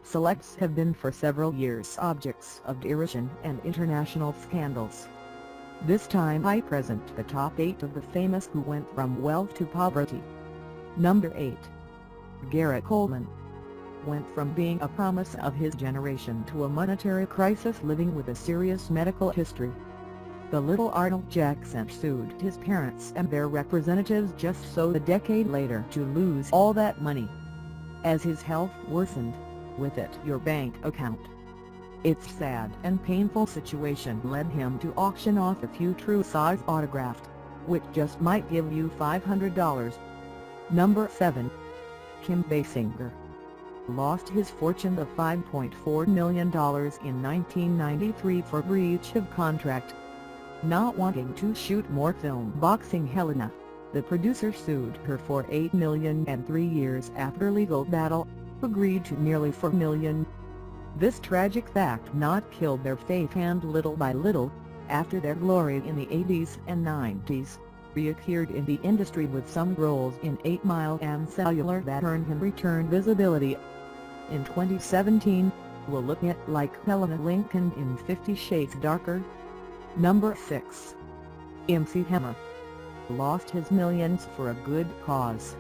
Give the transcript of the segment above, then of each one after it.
Selects have been for several years objects of derision and international scandals. This time I present the top 8 of the famous who went from wealth to poverty. Number 8. Garrett Coleman went from being a promise of his generation to a monetary crisis, living with a serious medical history. The little Arnold Jackson sued his parents and their representatives just so a decade later to lose all that money. As his health worsened, with it your bank account. Its sad and painful situation led him to auction off a few true size autographed, which just might give you $500. Number 7. Kim Basinger lost his fortune of $5.4 million in 1993 for breach of contract. Not wanting to shoot more film boxing, Helena, the producer, sued her for $8 million, and 3 years after legal battle, agreed to nearly $4 million. This tragic fact not killed their faith, and little by little, after their glory in the 80s and 90s, reappeared in the industry with some roles in 8 Mile and Cellular that earned him return visibility. In 2017, we'll look at Like Helena Lincoln in 50 Shades Darker. Number 6. MC Hammer lost his millions for a good cause.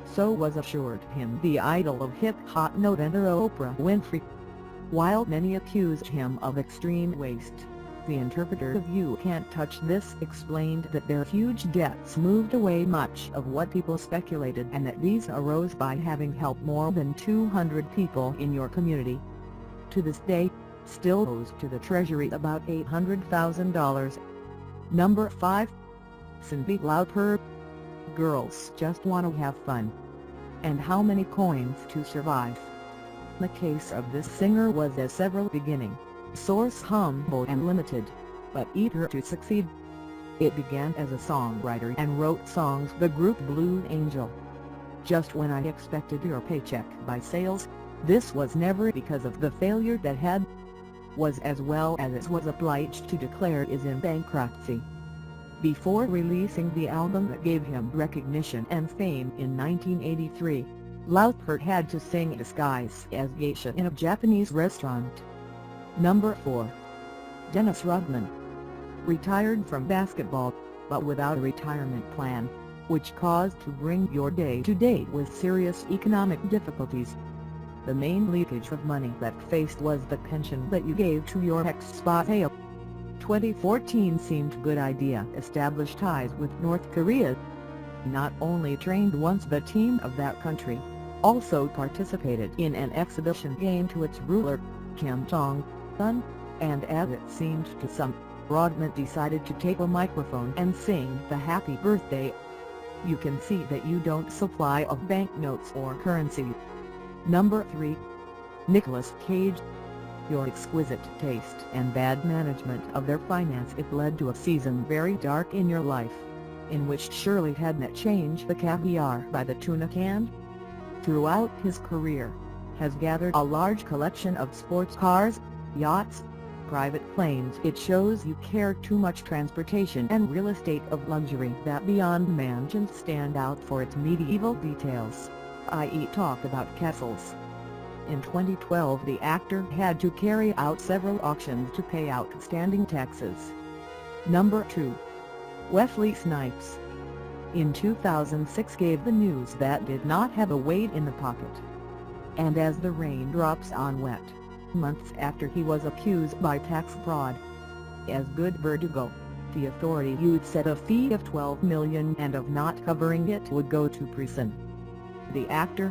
So was assured him the idol of hip-hop novender Oprah Winfrey. While many accused him of extreme waste, the interpreter of "You Can't Touch This" explained that their huge debts moved away much of what people speculated, and that these arose by having helped more than 200 people in your community. To this day, still owes to the Treasury about $800,000. Number 5. Cyndi Lauper. Girls just want to have fun. And how many coins to survive? The case of this singer was as several beginning. Source: humble and limited, but eager to succeed. It began as a songwriter and wrote songs the group Blue Angel. Just when I expected your paycheck by sales, this was never because of the failure that had was, as well as it was obliged to declare is in bankruptcy. Before releasing the album that gave him recognition and fame in 1983, Lauper had to sing disguised as geisha in a Japanese restaurant. Number 4. Dennis Rodman retired from basketball, but without a retirement plan, which caused to bring your day-to-day with serious economic difficulties. The main leakage of money that faced was the pension that you gave to your ex-spouse. 2014 seemed good idea. Established ties with North Korea. Not only trained once the team of that country, also participated in an exhibition game to its ruler, Kim Jong-un, and as it seemed to some, Rodman decided to take a microphone and sing the happy birthday. You can see that you don't supply of banknotes or currency. Number 3. Nicolas Cage. Your exquisite taste and bad management of their finances led to a season very dark in your life, in which Shirley hadn't changed the caviar by the tuna can. Throughout his career, has gathered a large collection of sports cars, yachts, private planes. It shows you care too much. Transportation and real estate of luxury that beyond mansions stand out for its medieval details, i.e. talk about castles. In 2012 the actor had to carry out several auctions to pay outstanding taxes. Number 2. Wesley Snipes. In 2006 gave the news that did not have a weight in the pocket. And as the rain drops on wet, months after he was accused by tax fraud. As good vertigo, the authority you'd set a fee of $12 million and of not covering it would go to prison. The actor,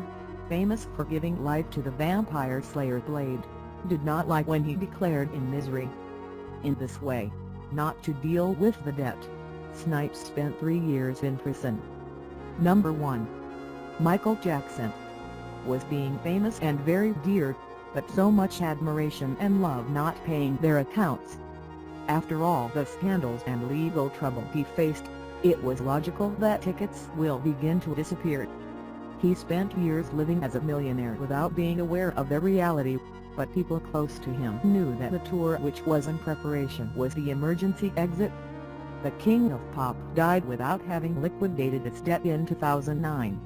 famous for giving life to the vampire slayer Blade, did not like when he declared in misery. In this way, not to deal with the debt, Snipes spent 3 years in prison. Number 1. Michael Jackson was being famous and very dear, but so much admiration and love not paying their accounts. After all the scandals and legal trouble he faced, it was logical that tickets will begin to disappear. He spent years living as a millionaire without being aware of their reality, but people close to him knew that the tour which was in preparation was the emergency exit. The King of Pop died without having liquidated its debt in 2009.